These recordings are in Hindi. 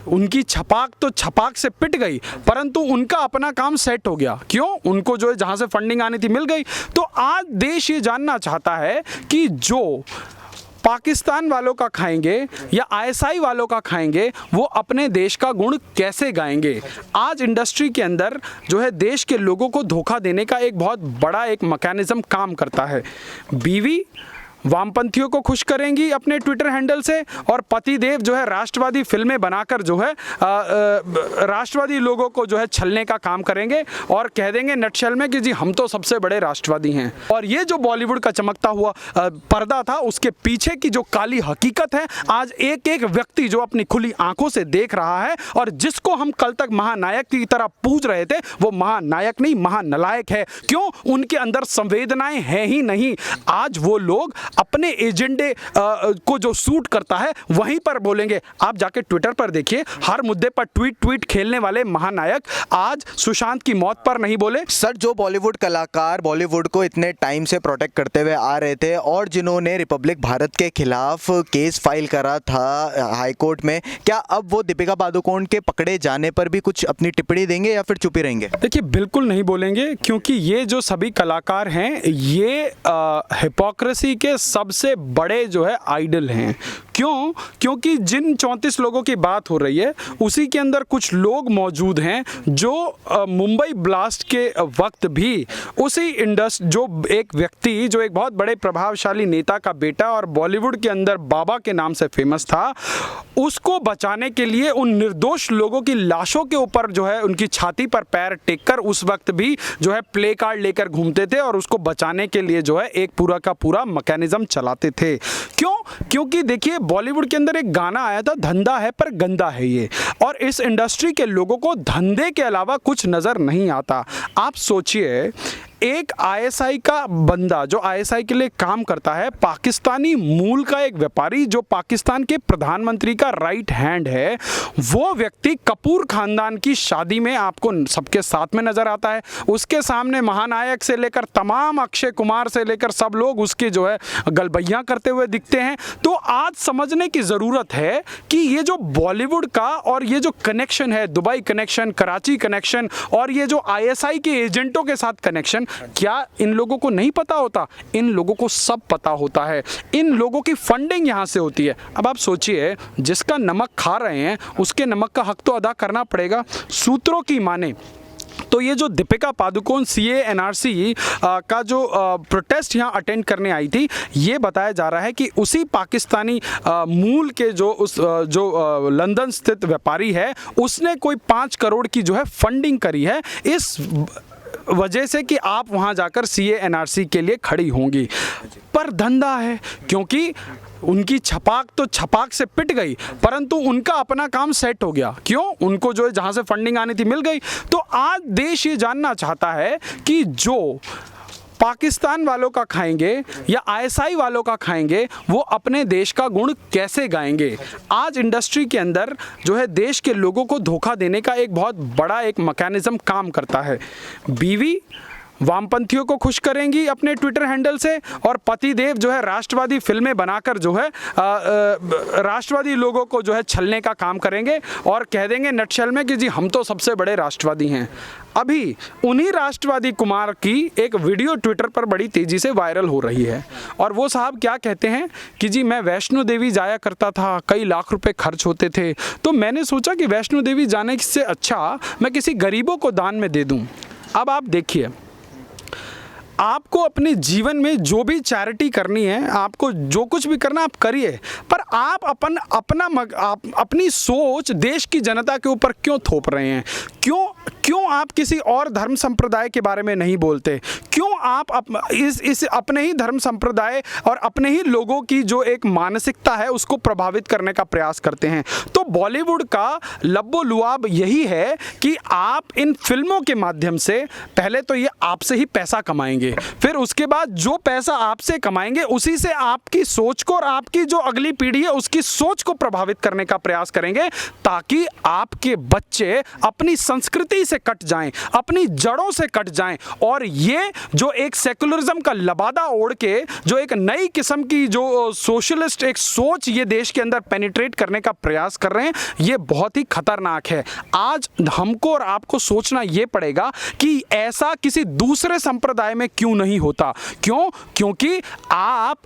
उनकी छपाक तो छपाक से पिट गई, परंतु उनका अपना काम सेट हो गया। क्यों? उनको जो है जहां से फंडिंग आनी थी मिल गई। तो आज देश ये जानना चाहता है कि जो पाकिस्तान वालों का खाएंगे या आईएसआई वालों का खाएंगे, वो अपने देश का गुण कैसे गाएंगे। आज इंडस्ट्री के अंदर जो है देश के लोगों को धोखा देने का एक बहुत बड़ा एक मैकेनिज्म काम करता है। बीवी वामपंथियों को खुश करेंगी अपने ट्विटर हैंडल से, और पतिदेव जो है राष्ट्रवादी फिल्में बनाकर जो है राष्ट्रवादी लोगों को जो है छलने का काम करेंगे और कह देंगे नटशेल में कि जी हम तो सबसे बड़े राष्ट्रवादी हैं। और ये जो बॉलीवुड का चमकता हुआ पर्दा था, उसके पीछे की जो काली हकीकत है, आज एक एक व्यक्ति जो अपनी खुली आंखों से देख रहा है, और जिसको हम कल तक महानायक की तरह पूज रहे थे, वो महानायक नहीं महानलायक है। क्यों? उनके अंदर संवेदनाएं हैं ही नहीं। आज वो लोग अपने एजेंडे को जो सूट करता है वहीं पर बोलेंगे। आप जाके ट्विटर पर देखिए, हर मुद्दे पर ट्वीट खेलने वाले महानायक आज सुशांत की मौत पर नहीं बोले। सर, जो बॉलीवुड कलाकार बॉलीवुड को इतने टाइम से प्रोटेक्ट करते हुए आ रहे थे और जिन्होंने रिपब्लिक भारत के खिलाफ केस फाइल करा था हाई कोर्ट में, क्या अब वो दीपिका पादुकोण के पकड़े जाने पर भी कुछ अपनी टिप्पणी देंगे या फिर चुप ही रहेंगे? देखिए, बिल्कुल नहीं बोलेंगे, क्योंकि ये जो सभी कलाकार हैं ये हिपोक्रेसी के सबसे बड़े जो है आइडल हैं। क्यों? क्योंकि जिन 34 लोगों की बात हो रही है उसी के अंदर कुछ लोग मौजूद हैं जो मुंबई ब्लास्ट के वक्त भी उसी जो एक व्यक्ति जो एक बहुत बड़े प्रभावशाली नेता का बेटा और बॉलीवुड के अंदर बाबा के नाम से फेमस था, उसको बचाने के लिए उन निर्दोष लोगों की लाशों के ऊपर जो है उनकी छाती पर पैर टेककर उस वक्त भी जो है प्ले कार्ड लेकर घूमते थे और उसको बचाने के लिए जो है एक पूरा का पूरा मैकेनिज्म चलाते थे। क्यों? क्योंकि देखिए, बॉलीवुड के अंदर एक गाना आया था, धंधा है पर गंदा है ये, और इस इंडस्ट्री के लोगों को धंधे के अलावा कुछ नजर नहीं आता। आप सोचिए, एक आईएसआई का बंदा जो आईएसआई के लिए काम करता है, पाकिस्तानी मूल का एक व्यापारी जो पाकिस्तान के प्रधानमंत्री का राइट हैंड है, वो व्यक्ति कपूर खानदान की शादी में आपको सबके साथ में नजर आता है। उसके सामने महानायक से लेकर तमाम अक्षय कुमार से लेकर सब लोग उसके जो है गलबैयां करते हुए दिखते हैं। तो आज समझने की ज़रूरत है कि ये जो बॉलीवुड का और ये जो कनेक्शन है, दुबई कनेक्शन, कराची कनेक्शन और ये जो आईएसआई के एजेंटों के साथ कनेक्शन, क्या इन लोगों को नहीं पता होता? इन लोगों को सब पता होता है। इन लोगों की फंडिंग यहां से होती है। अब आप सोचिए, जिसका नमक खा रहे हैं उसके नमक का हक तो अदा करना पड़ेगा। सूत्रों की माने तो ये जो दीपिका पादुकोण सीए एनआरसी का जो प्रोटेस्ट यहाँ अटेंड करने आई थी, ये बताया जा रहा है कि उसी पाकिस्तानी मूल के जो लंदन स्थित व्यापारी है, उसने कोई 5 करोड़ की जो है फंडिंग करी है इस वजह से कि आप वहां जाकर सीए एनआरसी के लिए खड़ी होंगी। पर धंधा है, क्योंकि उनकी छपाक तो छपाक से पिट गई, परंतु उनका अपना काम सेट हो गया। क्यों? उनको जो है जहां से फंडिंग आनी थी मिल गई। तो आज देश ये जानना चाहता है कि जो पाकिस्तान वालों का खाएंगे या आईएसआई वालों का खाएंगे, वो अपने देश का गुण कैसे गाएंगे। आज इंडस्ट्री के अंदर जो है देश के लोगों को धोखा देने का एक बहुत बड़ा एक मैकेनिज्म काम करता है। बीवी वामपंथियों को खुश करेंगी अपने ट्विटर हैंडल से, और पतिदेव जो है राष्ट्रवादी फिल्में बनाकर जो है राष्ट्रवादी लोगों को जो है छलने का काम करेंगे और कह देंगे नटशेल में कि जी हम तो सबसे बड़े राष्ट्रवादी हैं। अभी उन्हीं राष्ट्रवादी कुमार की एक वीडियो ट्विटर पर बड़ी तेज़ी से वायरल हो रही है, और वो साहब क्या कहते हैं कि जी मैं वैष्णो देवी जाया करता था, कई लाख रुपए खर्च होते थे, तो मैंने सोचा कि वैष्णो देवी जाने से अच्छा मैं किसी गरीबों को दान में दे दूँ। अब आप देखिए, आपको अपने जीवन में जो भी चैरिटी करनी है, आपको जो कुछ भी करना आप करिए, पर आप अपनी सोच देश की जनता के ऊपर क्यों थोप रहे हैं? क्यों आप किसी और धर्म संप्रदाय के बारे में नहीं बोलते? क्यों आप इस अपने ही धर्म संप्रदाय और अपने ही लोगों की जो एक मानसिकता है उसको प्रभावित करने का प्रयास करते हैं? तो बॉलीवुड का लब्बो लुआब यही है कि आप इन फिल्मों के माध्यम से पहले तो ये आपसे ही पैसा कमाएंगे, फिर उसके बाद जो पैसा आपसे कमाएंगे उसी से आपकी सोच को और आपकी जो अगली पीढ़ी है उसकी सोच को प्रभावित करने का प्रयास करेंगे, ताकि आपके बच्चे अपनी संस्कृति मिट्टी से कट जाएं, अपनी जड़ों से कट जाएं और ये जो एक सेकुलरिज्म का लबादा ओढ़ के जो एक नई किस्म की जो सोशलिस्ट एक सोच ये देश के अंदर पेनिट्रेट करने का प्रयास कर रहे हैं, ये बहुत ही खतरनाक है। आज हमको और आपको सोचना ये पड़ेगा कि ऐसा किसी दूसरे संप्रदाय में क्यों नहीं होता। क्योंकि आप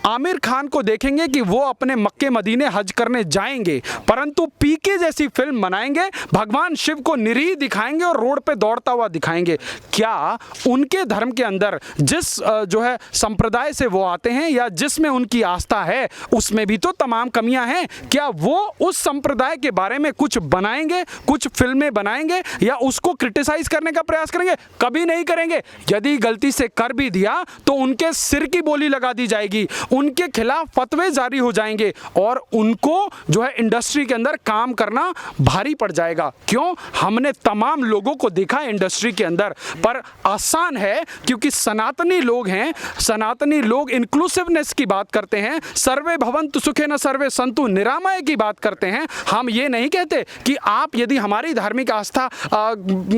आमिर खान को देखेंगे कि वो अपने मक्के मदीने हज करने जाएंगे, परंतु पीके जैसी फिल्म बनाएंगे, भगवान शिव को निरीह दिखाएंगे और रोड पे दौड़ता हुआ दिखाएंगे। क्या उनके धर्म के अंदर जिस जो है संप्रदाय से वो आते हैं या जिसमें उनकी आस्था है उसमें भी तो तमाम कमियां हैं। क्या वो उस संप्रदाय के बारे में कुछ बनाएंगे, कुछ फिल्में बनाएंगे या उसको क्रिटिसाइज करने का प्रयास करेंगे? कभी नहीं करेंगे। यदि गलती से कर भी दिया तो उनके सिर की बोली लगा दी जाएगी, उनके खिलाफ फतवे जारी हो जाएंगे और उनको जो है इंडस्ट्री के अंदर काम करना भारी पड़ जाएगा। क्यों? हमने तमाम लोगों को देखा है इंडस्ट्री के अंदर, पर आसान है क्योंकि सनातनी लोग हैं, सनातनी लोग इंक्लूसिवनेस की बात करते हैं, सर्वे भवन्तु सुखेन सर्वे सन्तु निरामय की बात करते हैं। हम ये नहीं कहते कि आप यदि हमारी धार्मिक आस्था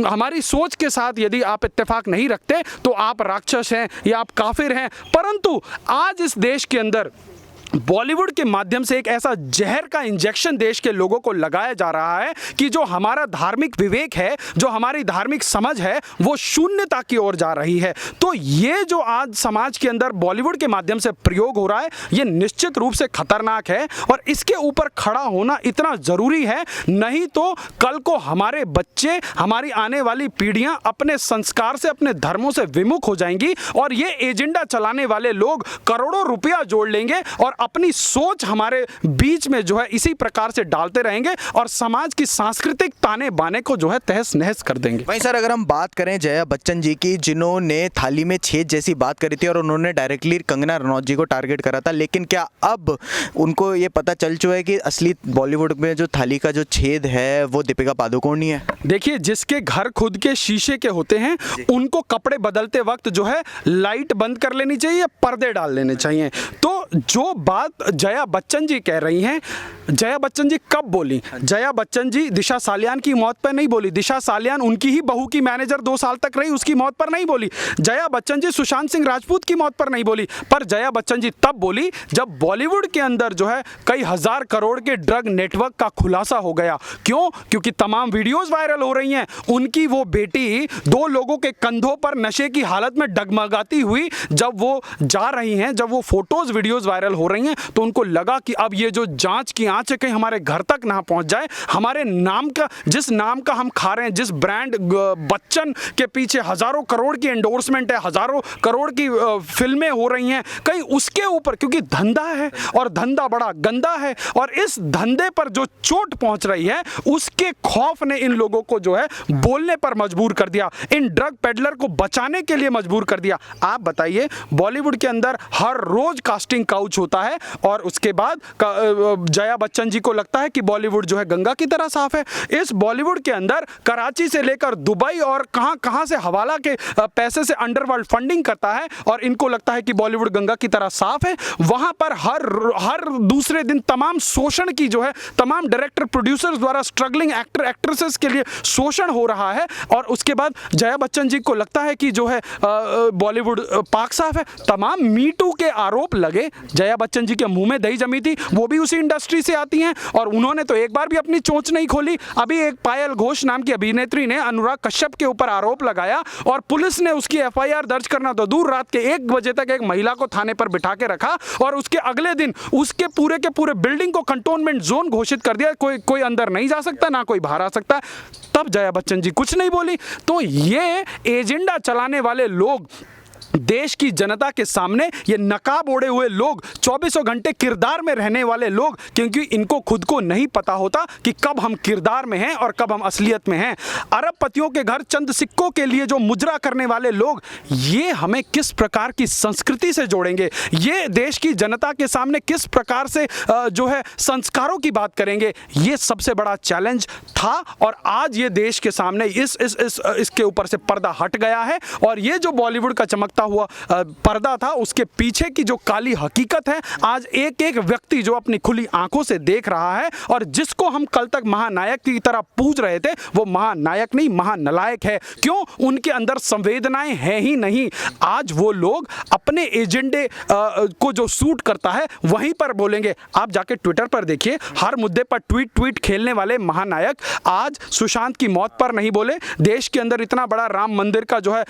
हमारी सोच के साथ यदि आप इत्तेफाक नहीं रखते तो आप राक्षस हैं या आप काफिर हैं, परंतु आज इस देश के अंदर बॉलीवुड के माध्यम से एक ऐसा जहर का इंजेक्शन देश के लोगों को लगाया जा रहा है कि जो हमारा धार्मिक विवेक है, जो हमारी धार्मिक समझ है, वो शून्यता की ओर जा रही है। तो ये जो आज समाज के अंदर बॉलीवुड के माध्यम से प्रयोग हो रहा है, ये निश्चित रूप से खतरनाक है और इसके ऊपर खड़ा होना इतना ज़रूरी है। नहीं तो कल को हमारे बच्चे, हमारी आने वाली पीढ़ियां अपने संस्कार से, अपने धर्मों से विमुख हो जाएंगी और ये एजेंडा चलाने वाले लोग करोड़ों रुपया जोड़ लेंगे और अपनी सोच हमारे बीच में जो है इसी प्रकार से डालते रहेंगे और समाज की सांस्कृतिक ताने बाने को जो है तहस नहस कर देंगे। वहीं सर अगर हम बात करें जया बच्चन जी की, जिन्होंने थाली में छेद जैसी बात करी थी और उन्होंने डायरेक्टली कंगना रनौत जी को टारगेट करा था, लेकिन क्या अब उनको ये पता चल चुका है कि असली बॉलीवुड में जो थाली का जो छेद है वो दीपिका पादुकोण ही है? देखिए, जिसके घर खुद के शीशे के होते हैं उनको कपड़े बदलते वक्त जो है लाइट बंद कर लेनी चाहिए, पर्दे डाल लेने चाहिए। तो जो बात जया बच्चन जी कह रही हैं, जया बच्चन जी कब बोली? जया बच्चन जी दिशा सालियान की मौत पर नहीं बोली। दिशा सालियान उनकी ही बहू की मैनेजर 2 साल तक रही, उसकी मौत पर नहीं बोली। जया बच्चन जी सुशांत सिंह राजपूत की मौत पर नहीं बोली, पर जया बच्चन जी तब बोली जब बॉलीवुड के अंदर जो है कई हजार करोड़ के ड्रग नेटवर्क का खुलासा हो गया। क्यों? क्योंकि तमाम वीडियोज वायरल हो रही हैं। उनकी वो बेटी 2 लोगों के कंधों पर नशे की हालत में डगमगाती हुई जब वो जा रही हैं, जब वो फोटोज वीडियोज वायरल हो रही हैं, तो उनको लगा कि अब ये जो जांच की आंच है कहीं हमारे घर तक ना पहुंच जाए, हमारे नाम का, जिस नाम का हम खा रहे हैं, जिस ब्रांड बच्चन के पीछे हजारों करोड़ की एंडोर्समेंट है, हजारों करोड़ की फिल्में हो रही हैं, कहीं उसके ऊपर, क्योंकि धंधा है और धंधा बड़ा गंदा है और इस धंधे पर जो चोट पहुंच रही है उसके खौफ ने इन लोगों को जो है बोलने पर मजबूर कर दिया, इन ड्रग पेडलर को बचाने के लिए मजबूर कर दिया। आप बताइए, बॉलीवुड के अंदर हर रोज कास्टिंग काउच होता है और उसके बाद जया बच्चन जी को लगता है कि बॉलीवुड जो है गंगा की तरह साफ है। इस बॉलीवुड के अंदर कराची से लेकर दुबई और कहां से हवाला के पैसे से अंडरवर्ल्ड फंडिंग करता है और इनको लगता है कि बॉलीवुड गंगा की तरह साफ है। वहां पर हर दूसरे दिन तमाम शोषण की जो है, तमाम डायरेक्टर प्रोड्यूसर्स द्वारा स्ट्रगलिंग एक्टर एक्ट्रेसेस के लिए शोषण हो रहा है और उसके बाद जया बच्चन जी को लगता है कि जो है बॉलीवुड पाक साफ है। तमाम मी टू के आरोप लगे, जया बच्चन जी के मुंह में दही जमी थी, वो भी उसी इंडस्ट्री से आती हैं और उन्होंने तो एक बार भी अपनी चोंच नहीं खोली। अभी एक पायल घोष नाम की अभिनेत्री ने अनुराग कश्यप के ऊपर आरोप लगाया और पुलिस ने उसकी FIR दर्ज करना तो दूर, रात के 1 बजे तक एक महिला को थाने पर बिठा के रखा और उसके अगले दिन उसके पूरे के पूरे बिल्डिंग को कंटोनमेंट जोन घोषित कर दिया, कोई अंदर नहीं जा सकता, ना कोई बाहर आ सकता। तब जया बच्चन जी कुछ नहीं बोली। तो ये एजेंडा चलाने वाले लोग, देश की जनता के सामने ये नकाब ओढ़े हुए लोग, 24 घंटे किरदार में रहने वाले लोग, क्योंकि इनको खुद को नहीं पता होता कि कब हम किरदार में हैं और कब हम असलियत में हैं। अरबपतियों के घर चंद सिक्कों के लिए जो मुजरा करने वाले लोग, ये हमें किस प्रकार की संस्कृति से जोड़ेंगे, ये देश की जनता के सामने किस प्रकार से जो है संस्कारों की बात करेंगे, ये सबसे बड़ा चैलेंज था और आज ये देश के सामने इसके ऊपर से पर्दा हट गया है और ये जो बॉलीवुड का चमकता हुआ पर्दा था, उसके पीछे की जो काली हकीकत है आज एक एक व्यक्ति जो अपनी खुली आंखों से देख रहा है, और जिसको हम कल तक महानायक की तरह पूज रहे थे वो महानायक नहीं महानलायक है। क्यों? उनके अंदर संवेदनाएं हैं ही नहीं। आज वो लोग अपने एजेंडे को जो सूट करता है वहीं पर बोलेंगे। आप जाके ट्विटर पर देखिए, हर मुद्दे पर ट्वीट खेलने वाले महानायक आज सुशांत की मौत पर नहीं बोले। देश के अंदर इतना बड़ा राम मंदिर का जो है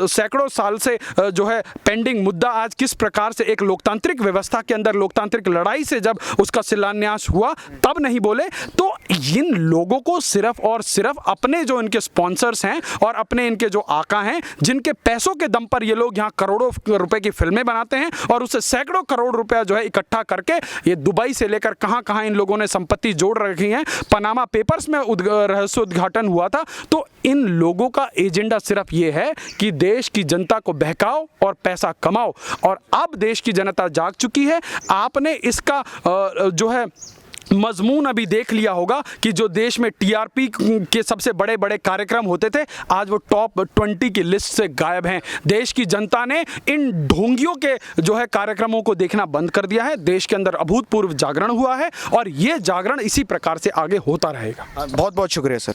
सैकड़ों साल से जो है पेंडिंग मुद्दा आज किस प्रकार से एक लोकतांत्रिक व्यवस्था के अंदर लोकतांत्रिक लड़ाई से जब उसका शिलान्यास हुआ तब नहीं बोले। तो इन लोगों को सिर्फ और सिर्फ अपने जो इनके स्पॉन्सर्स हैं और अपने इनके जो आका हैं, जिनके पैसों के दम पर ये लोग यहाँ करोड़ों रुपए की फिल्में बनाते हैं और उससे सैकड़ों करोड़ रुपया जो है इकट्ठा करके ये दुबई से लेकर कहां इन लोगों ने संपत्ति जोड़ रखी है। पनामा पेपर्स में रहस्य उद्घाटन हुआ था। तो इन लोगों का एजेंडा सिर्फ ये है कि देश की जनता को बहकाओ और पैसा कमाओ, और अब देश की जनता जाग चुकी है। आपने इसका जो है मजमून अभी देख लिया होगा कि जो देश में टीआरपी के सबसे बड़े बड़े कार्यक्रम होते थे आज वो टॉप 20 की लिस्ट से गायब हैं। देश की जनता ने इन ढोंगियों के जो है कार्यक्रमों को देखना बंद कर दिया है। देश के अंदर अभूतपूर्व जागरण हुआ है और ये जागरण इसी प्रकार से आगे होता रहेगा। बहुत बहुत शुक्रिया सर।